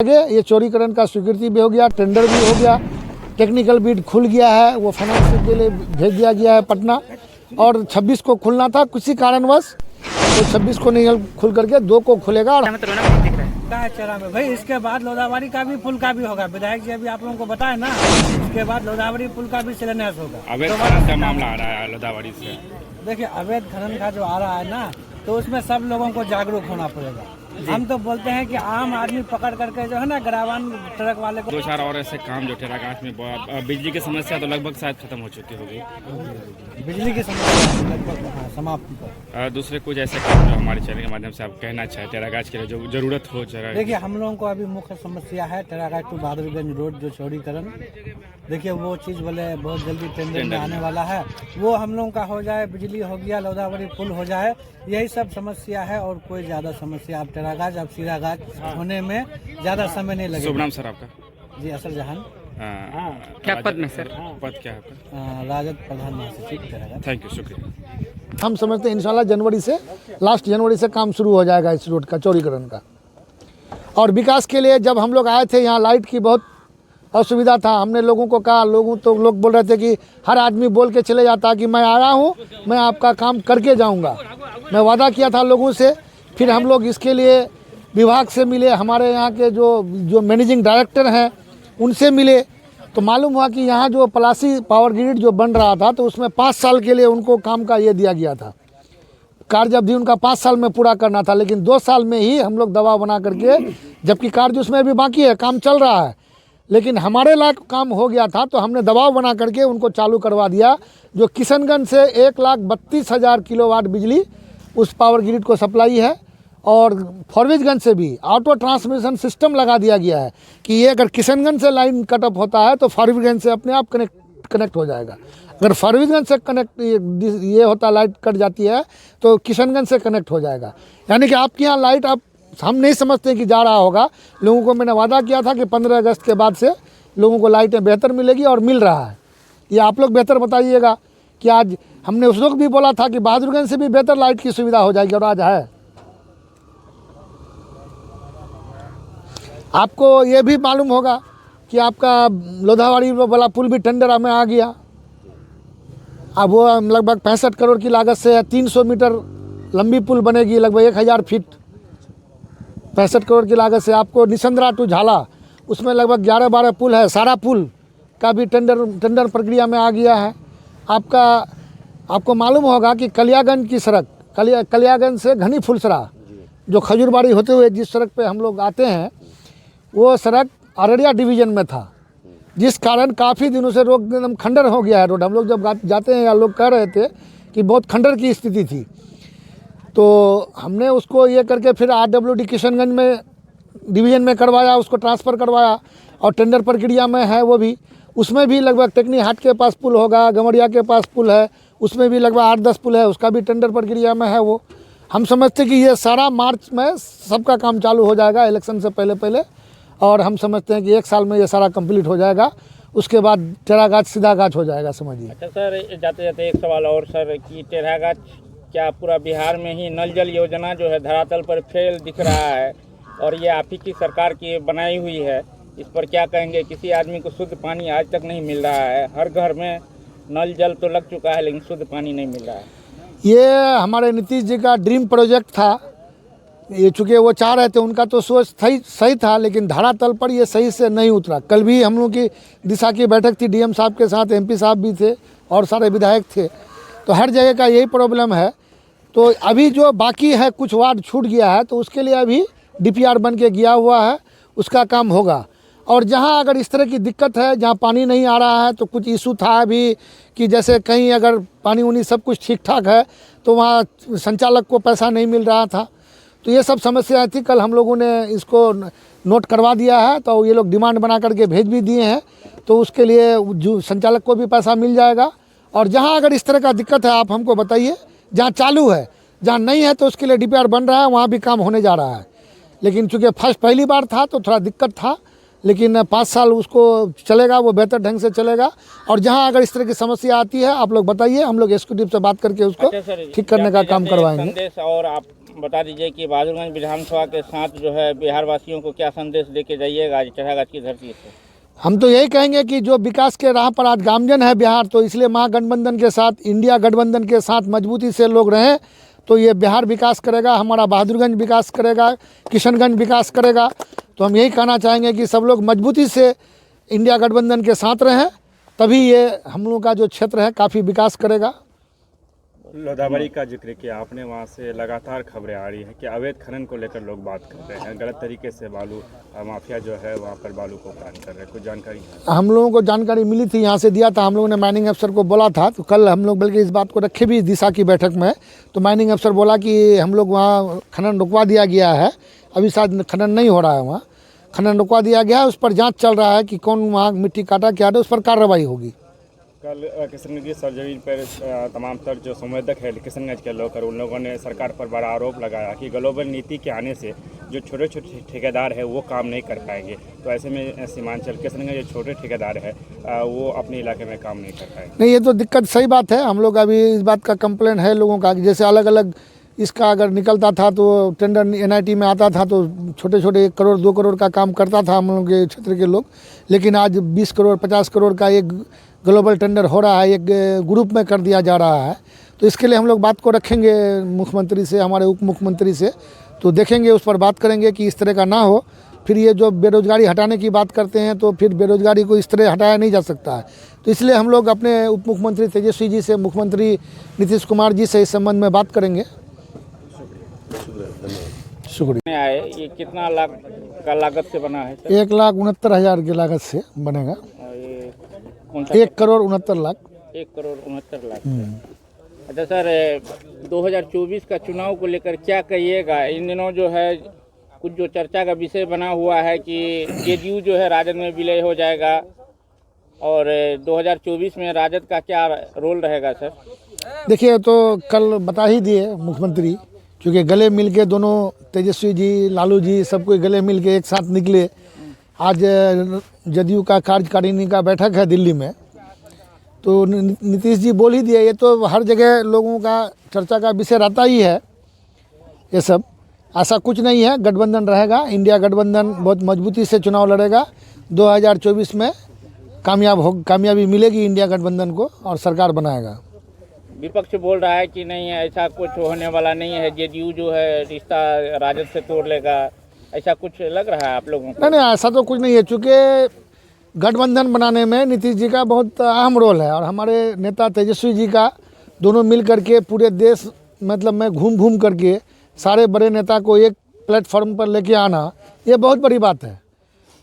आगे ये चौड़ीकरण का स्वीकृति भी हो गया, टेंडर भी हो गया, टेक्निकल बिड खुल गया है, वो फाइनेंस के लिए भेज दिया गया है पटना। और 26 को खुलना था, किसी कारणवश तो 26 को नहीं खुल करके 2 को खुलेगा। और चरा में भाई इसके बाद लोधावाड़ी का भी पुल का भी होगा। विधायक जी अभी आप लोगों को बताया ना, इसके बाद लोधावाड़ी पुल का भी शिलान्यास होगा। अवैध खनन का मामला आ रहा है लोधावाड़ी से। देखिए अवैध खनन का जो आ रहा है ना, तो उसमें सब लोगों को जागरूक होना पड़ेगा। हम तो बोलते हैं कि आम आदमी पकड़ करके जो है ना गरावान ट्रक वाले को 2-4 और ऐसे काम जो टेरागाछ में बिजली की समस्या तो लगभग शायद खत्म हो चुकी होगी। बिजली की समस्या लगभग समाप्ति पर। दूसरे कुछ ऐसे काम जो हमारे चैनल के माध्यम से आप कहना चाहें टेरागाछ के लिए जो जरूरत हो। देखिए हम लोगों को अभी मुख्य समस्या है टेरागाछ टू बहादुरगंज रोड जो चौड़ीकरण। देखिए वो चीज़ बोले बहुत जल्दी टेंडर में आने वाला है, वो हम लोगों का हो जाए। बिजली हो गया, लोधावाड़ी पुल हो जाए, यही सब समस्या है। और कोई ज़्यादा समस्या आप टेरागाछ अब सिरागाछ होने में ज़्यादा समय नहीं लगेगा। शुभ नाम सर आपका? जी असर जहान। क्या पद में सर? पद क्या है आपका? राजद प्रधान महासचिव टेरागाछ। थैंक यू, शुक्रिया। हम समझते हैं इंशाल्लाह जनवरी से, लास्ट जनवरी से काम शुरू हो जाएगा इस रोड का, चौड़ीकरण का। और विकास के लिए जब हम लोग आए थे यहाँ, लाइट की बहुत असुविधा था। हमने लोगों को कहा, लोग बोल रहे थे कि हर आदमी बोल के चले जाता कि मैं आया हूँ, मैं आपका काम करके जाऊँगा। मैं वादा किया था लोगों से। फिर हम लोग इसके लिए विभाग से मिले, हमारे यहाँ के जो मैनेजिंग डायरेक्टर हैं उनसे मिले, तो मालूम हुआ कि यहाँ जो पलासी पावर ग्रिड जो बन रहा था, तो उसमें 5 साल के लिए उनको काम का ये दिया गया था। कार्य अवधि उनका 5 साल में पूरा करना था, लेकिन 2 साल में ही हम लोग दबाव बना करके, जबकि कार्य उसमें भी बाकी है, काम चल रहा है, लेकिन हमारे लायक काम हो गया था, तो हमने दबाव बना करके उनको चालू करवा दिया। जो किशनगंज से 1,32,000 किलोवाट बिजली उस पावर ग्रिड को सप्लाई है। और फॉरबिसगंज से भी ऑटो ट्रांसमिशन सिस्टम लगा दिया गया है कि ये अगर किशनगंज से लाइन कट ऑफ होता है तो फॉरबिसगंज से अपने आप कनेक्ट हो जाएगा। अगर फॉरबिसगंज से कनेक्ट ये होता, लाइट कट जाती है, तो किशनगंज से कनेक्ट हो जाएगा। यानी कि आपके यहाँ लाइट आप हम नहीं समझते कि जा रहा होगा। लोगों को मैंने वादा किया था कि 15 अगस्त के बाद से लोगों को लाइटें बेहतर मिलेगी, और मिल रहा है। ये आप लोग बेहतर बताइएगा कि आज हमने उस वक्त भी बोला था कि बहादुरगंज से भी बेहतर लाइट की सुविधा हो जाएगी, और आज है। आपको ये भी मालूम होगा कि आपका लोधावाड़ी वाला पुल भी टेंडर में आ गया। अब वो लगभग 65 करोड़ की लागत से है। 300 मीटर लंबी पुल बनेगी, लगभग 1000 फीट। 65 करोड़ की लागत से आपको निसंद्रा टू झाला, उसमें लगभग 11-12 पुल है। सारा पुल का भी टेंडर प्रक्रिया में आ गया है। आपको मालूम होगा कि कलियागंज की सड़क, कलियागंज से घनी फुलसरा जो खजूरबाड़ी होते हुए जिस सड़क पे हम लोग आते हैं, वो सड़क अररिया डिवीज़न में था, जिस कारण काफ़ी दिनों से रोड एकदम खंडर हो गया है रोड। हम लोग जब जाते हैं, या लोग कह रहे थे कि बहुत खंडर की स्थिति थी, तो हमने उसको ये करके फिर RWD किशनगंज में डिवीज़न में करवाया, उसको ट्रांसफ़र करवाया, और टेंडर प्रक्रिया में है वो भी। उसमें भी लगभग टेकनी हाट के पास पुल होगा, गमरिया के पास पुल है, उसमें भी लगभग 8-10 पुल है, उसका भी टेंडर प्रक्रिया में है वो। हम समझते कि ये सारा मार्च में सबका काम चालू हो जाएगा, इलेक्शन से पहले। और हम समझते हैं कि 1 साल में ये सारा कंप्लीट हो जाएगा। उसके बाद टेरागाछ सीधा गाछ हो जाएगा, समझिए। अच्छा सर, जाते जाते एक सवाल और सर, कि टेरागाछ क्या पूरा बिहार में ही नल जल योजना जो है धरातल पर फेल दिख रहा है, और ये आप ही की सरकार की बनाई हुई है, इस पर क्या कहेंगे? किसी आदमी को शुद्ध पानी आज तक नहीं मिल रहा है। हर घर में नल जल तो लग चुका है, लेकिन शुद्ध पानी नहीं मिल रहा है। ये हमारे नीतीश जी का ड्रीम प्रोजेक्ट था। ये चूँकि वो चाह रहे थे, उनका तो सोच सही था, लेकिन धरातल पर ये सही से नहीं उतरा। कल भी हम लोग की दिशा की बैठक थी, DM साहब के साथ MP साहब भी थे और सारे विधायक थे। तो हर जगह का यही प्रॉब्लम है। तो अभी जो बाकी है, कुछ वार्ड छूट गया है, तो उसके लिए अभी DPR बन के गया हुआ है, उसका काम होगा। और जहाँ अगर इस तरह की दिक्कत है, जहाँ पानी नहीं आ रहा है, तो कुछ इशू था अभी कि जैसे कहीं अगर पानी सब कुछ ठीक ठाक है, तो वहाँ संचालक को पैसा नहीं मिल रहा था। तो ये सब समस्याएं थी। कल हम लोगों ने इसको नोट करवा दिया है, तो ये लोग डिमांड बना करके भेज भी दिए हैं, तो उसके लिए जो संचालक को भी पैसा मिल जाएगा। और जहाँ अगर इस तरह का दिक्कत है, आप हमको बताइए। जहाँ चालू है, जहाँ नहीं है, तो उसके लिए DPR बन रहा है, वहाँ भी काम होने जा रहा है। लेकिन चूँकि पहली बार था तो थोड़ा दिक्कत था, लेकिन 5 साल उसको चलेगा, वो बेहतर ढंग से चलेगा। और जहाँ अगर इस तरह की समस्या आती है, आप लोग बताइए, हम लोग एग्जीक्यूटिव से बात करके उसको ठीक करने का काम करवाएंगे। संदेश और आप बता दीजिए कि बहादुरगंज विधानसभा के साथ जो है बिहार वासियों को क्या संदेश देके जाइएगा आज टेढ़ागाछ की धरती से? हम तो यही कहेंगे कि जो विकास के राह पर आज गामजन है बिहार, तो इसलिए महागठबंधन के साथ, इंडिया गठबंधन के साथ मजबूती से लोग रहें तो ये बिहार विकास करेगा, हमारा बहादुरगंज विकास करेगा, किशनगंज विकास करेगा। तो हम यही कहना चाहेंगे कि सब लोग मजबूती से इंडिया गठबंधन के साथ रहें, तभी ये हम लोग का जो क्षेत्र है काफ़ी विकास करेगा। लोधावरी का जिक्र किया आपने, वहाँ से लगातार खबरें आ रही हैं कि अवैध खनन को लेकर लोग बात कर रहे हैं, गलत तरीके से बालू माफिया जो है वहाँ पर बालू को खनन कर रहे हैं, कुछ जानकारी है? हम लोगों को जानकारी मिली थी, यहाँ से दिया था, हम लोगों ने माइनिंग अफसर को बोला था। तो कल हम लोग बल्कि इस बात को रखे भी दिशा की बैठक में, तो माइनिंग अफसर बोला कि हम लोग वहाँ खनन रुकवा दिया गया है, अभी शायद खनन नहीं हो रहा है, वहाँ खनन रुकवा दिया गया है, उस पर जाँच चल रहा है कि कौन वहाँ मिट्टी काटा क्या है, उस पर कार्रवाई होगी। कल किशनगंज की सर्जरी पर तमाम तर जो संवेदक है किशनगंज के लोग, उन लोगों ने सरकार पर बड़ा आरोप लगाया कि ग्लोबल नीति के आने से जो छोटे छोटे ठेकेदार है वो काम नहीं कर पाएंगे। तो ऐसे में सीमांचल किशनगंज जो छोटे ठेकेदार है वो अपने इलाके में काम नहीं कर पाएंगे। नहीं, ये तो दिक्कत सही बात है। हम लोग अभी इस बात का कंप्लेंट है लोगों का कि जैसे अलग अलग इसका अगर निकलता था तो टेंडर NIT में आता था तो छोटे छोटे 1 करोड़ 2 करोड़ का काम करता था हम लोग के क्षेत्र के लोग, लेकिन आज 20 करोड़ 50 करोड़ का एक ग्लोबल टेंडर हो रहा है, एक ग्रुप में कर दिया जा रहा है। तो इसके लिए हम लोग बात को रखेंगे मुख्यमंत्री से, हमारे उप मुख्यमंत्री से, तो देखेंगे, उस पर बात करेंगे कि इस तरह का ना हो। फिर ये जो बेरोज़गारी हटाने की बात करते हैं तो फिर बेरोज़गारी को इस तरह हटाया नहीं जा सकता है। तो इसलिए हम लोग अपने उप मुख्यमंत्री तेजस्वी जी से, मुख्यमंत्री नीतीश कुमार जी से इस संबंध में बात करेंगे। शुक्रिया। आए ये कितना लाख का लागत से बना है सर? 1,69,000 की लागत से बनेगा। और ये कौन सा? 1 करोड़ 69 लाख। 1 करोड़ 69 लाख। अच्छा सर, 2024 का चुनाव को लेकर क्या कहिएगा? इन दिनों जो है कुछ जो चर्चा का विषय बना हुआ है कि JDU जो है राजद में विलय हो जाएगा, और 2024 में राजद का क्या रोल रहेगा सर? देखिए, तो कल बता ही दिए मुख्यमंत्री, क्योंकि गले मिल के दोनों तेजस्वी जी, लालू जी, सब कोई गले मिल के एक साथ निकले। आज JDU का कार्यकारिणी का बैठक है दिल्ली में, तो नीतीश जी बोल ही दिए। ये तो हर जगह लोगों का चर्चा का विषय रहता ही है ये सब। ऐसा कुछ नहीं है, गठबंधन रहेगा, इंडिया गठबंधन बहुत मजबूती से चुनाव लड़ेगा। 2024 में कामयाबी मिलेगी इंडिया गठबंधन को और सरकार बनाएगा। विपक्ष बोल रहा है कि नहीं ऐसा कुछ होने वाला नहीं है, JDU जो है रिश्ता राजद से तोड़ लेगा, ऐसा कुछ लग रहा है आप लोगों को? नहीं, ऐसा तो कुछ नहीं है, चूँकि गठबंधन बनाने में नीतीश जी का बहुत अहम रोल है और हमारे नेता तेजस्वी जी का, दोनों मिल करके पूरे देश मतलब में घूम करके सारे बड़े नेता को एक प्लेटफॉर्म पर लेके आना, ये बहुत बड़ी बात है।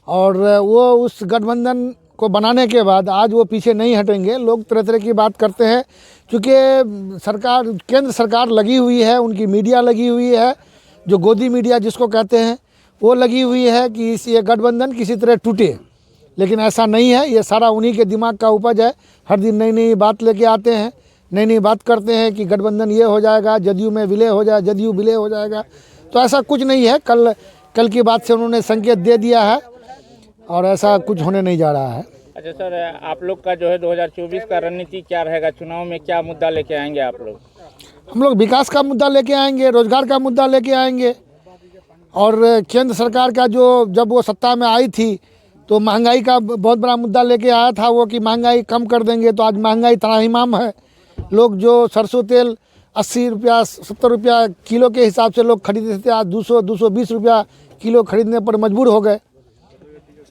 और वो उस गठबंधन को बनाने के बाद आज वो पीछे नहीं हटेंगे। लोग तरह तरह की बात करते हैं, क्योंकि सरकार, केंद्र सरकार लगी हुई है, उनकी मीडिया लगी हुई है, जो गोदी मीडिया जिसको कहते हैं, वो लगी हुई है कि ये गठबंधन किसी तरह टूटे, लेकिन ऐसा नहीं है। ये सारा उन्हीं के दिमाग का उपज है। हर दिन नई नई बात लेके आते हैं, नई नई बात करते हैं कि गठबंधन ये हो जाएगा, JDU में विलय हो जाए, JDU विलय हो जाएगा। तो ऐसा कुछ नहीं है। कल की बात से उन्होंने संकेत दे दिया है और ऐसा कुछ होने नहीं जा रहा है। अच्छा सर, आप लोग का जो है 2024 का रणनीति क्या रहेगा? चुनाव में क्या मुद्दा लेके आएंगे आप लोग? हम लोग विकास का मुद्दा लेके आएंगे, रोजगार का मुद्दा लेके आएंगे। और केंद्र सरकार का जो, जब वो सत्ता में आई थी तो महंगाई का बहुत बड़ा मुद्दा लेके आया था वो, कि महंगाई कम कर देंगे। तो आज महंगाई त्राहिमाम है। लोग जो सरसों तेल 80 रुपया 70 रुपया किलो के हिसाब से लोग खरीदते थे, आज 200-220 रुपया किलो खरीदने पर मजबूर हो गए।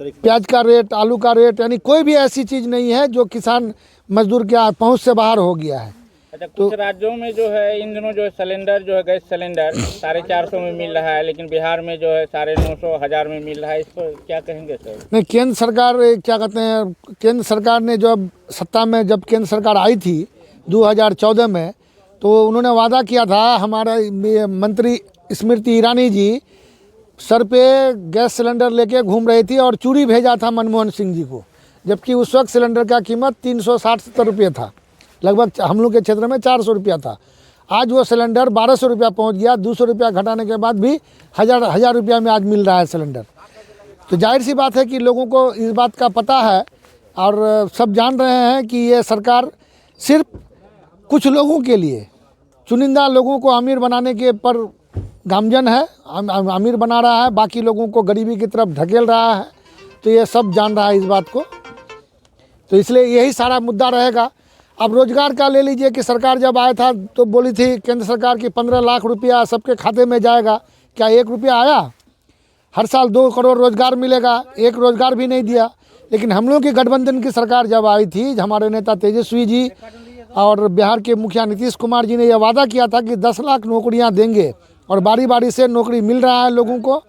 प्याज का रेट, आलू का रेट, यानी कोई भी ऐसी चीज़ नहीं है जो किसान मजदूर के पहुंच से बाहर हो गया है। अच्छा, कुछ राज्यों में जो है इन दिनों जो है सिलेंडर जो है गैस सिलेंडर 450 में मिल रहा है, लेकिन बिहार में जो है 950 1000 में मिल रहा है। इस पर क्या कहेंगे सर? नहीं, केंद्र सरकार क्या कहते हैं, केंद्र सरकार ने जब सत्ता में, जब केंद्र सरकार आई थी 2014 में, तो उन्होंने वादा किया था, हमारा मंत्री स्मृति ईरानी जी सर पे गैस सिलेंडर लेके घूम रही थी और चूड़ी भेजा था मनमोहन सिंह जी को, जबकि उस वक्त सिलेंडर का कीमत 360-70 रुपये था, लगभग हम लोग के क्षेत्र में 400 रुपया था। आज वो सिलेंडर 1200 रुपया पहुँच गया। 200 रुपया घटाने के बाद भी हज़ार रुपया में आज मिल रहा है सिलेंडर। तो जाहिर सी बात है कि लोगों को इस बात का पता है और सब जान रहे हैं कि ये सरकार सिर्फ कुछ लोगों के लिए, चुनिंदा लोगों को अमीर बनाने के पर गामजन है, अमीर बना रहा है, बाकी लोगों को गरीबी की तरफ धकेल रहा है। तो ये सब जान रहा है इस बात को, तो इसलिए यही सारा मुद्दा रहेगा। अब रोजगार का ले लीजिए कि सरकार जब आया था तो बोली थी केंद्र सरकार की 15 लाख रुपया सबके खाते में जाएगा, क्या 1 रुपया आया? हर साल 2 करोड़ रोजगार मिलेगा, एक रोजगार भी नहीं दिया। लेकिन हम लोग की गठबंधन की सरकार जब आई थी, हमारे नेता तेजस्वी जी और बिहार के मुखिया नीतीश कुमार जी ने यह वादा किया था कि 10 लाख नौकरियां देंगे, और बारी बारी से नौकरी मिल रहा है लोगों को।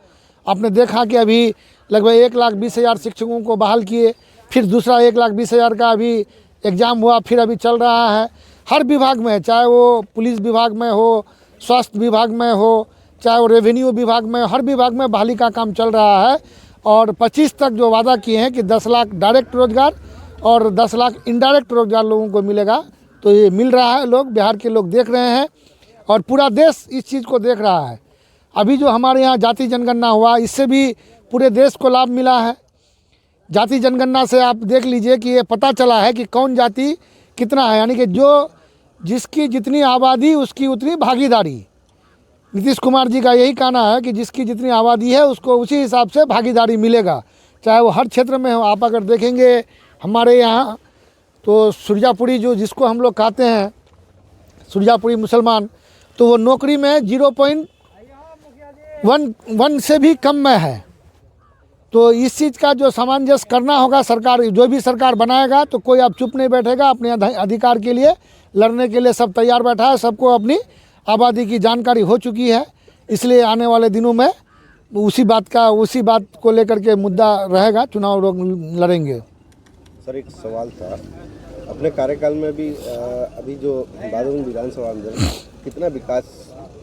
आपने देखा कि अभी लगभग 1,20,000 शिक्षकों को बहाल किए, फिर दूसरा 1,20,000 का अभी एग्ज़ाम हुआ, फिर अभी चल रहा है। हर विभाग में, चाहे वो पुलिस विभाग में हो, स्वास्थ्य विभाग में हो, चाहे वो रेवेन्यू विभाग में, हर विभाग में बहाली का काम चल रहा है। और 25 तक जो वादा किए हैं कि 10 लाख डायरेक्ट रोजगार और 10 लाख इनडायरेक्ट रोजगार लोगों को मिलेगा, तो ये मिल रहा है। लोग, बिहार के लोग देख रहे हैं और पूरा देश इस चीज़ को देख रहा है। अभी जो हमारे यहाँ जाति जनगणना हुआ, इससे भी पूरे देश को लाभ मिला है। जाति जनगणना से आप देख लीजिए कि ये पता चला है कि कौन जाति कितना है, यानी कि जो जिसकी जितनी आबादी उसकी उतनी भागीदारी। नीतीश कुमार जी का यही कहना है कि जिसकी जितनी आबादी है उसको उसी हिसाब से भागीदारी मिलेगा, चाहे वो हर क्षेत्र में हो। आप अगर देखेंगे हमारे यहाँ तो सुरजापुरी जो जिसको हम लोग कहते हैं सुरजापुरी मुसलमान, तो वो नौकरी में 0.11 से भी कम में है। तो इस चीज़ का जो सामंजस्य करना होगा, सरकार जो भी सरकार बनाएगा तो कोई अब चुप नहीं बैठेगा। अपने अधिकार के लिए लड़ने के लिए सब तैयार बैठा है, सबको अपनी आबादी की जानकारी हो चुकी है। इसलिए आने वाले दिनों में उसी बात को लेकर के मुद्दा रहेगा, चुनाव लोग लड़ेंगे। सर एक सवाल था, अपने कार्यकाल में भी अभी जो बहादुरगंज विधानसभा में कितना विकास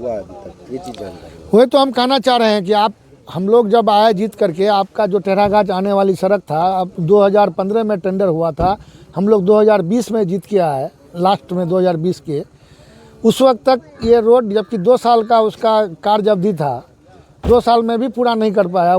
हुआ अभी तक, ये चीज़ जानकारी वही तो हम कहना चाह रहे हैं कि हम लोग जब आए जीत करके, आपका जो टेढ़ागाछ आने वाली सड़क था, अब 2015 में टेंडर हुआ था, हम लोग 2020 में जीत के आए, लास्ट में 2020 के। उस वक्त तक ये रोड, जबकि 2 साल का उसका कार्य अवधि था, 2 साल में भी पूरा नहीं कर पाया।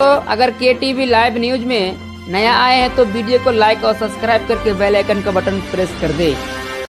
तो अगर KTV लाइव न्यूज में नया आए हैं तो वीडियो को लाइक और सब्सक्राइब करके बेल आइकन का बटन प्रेस कर दे।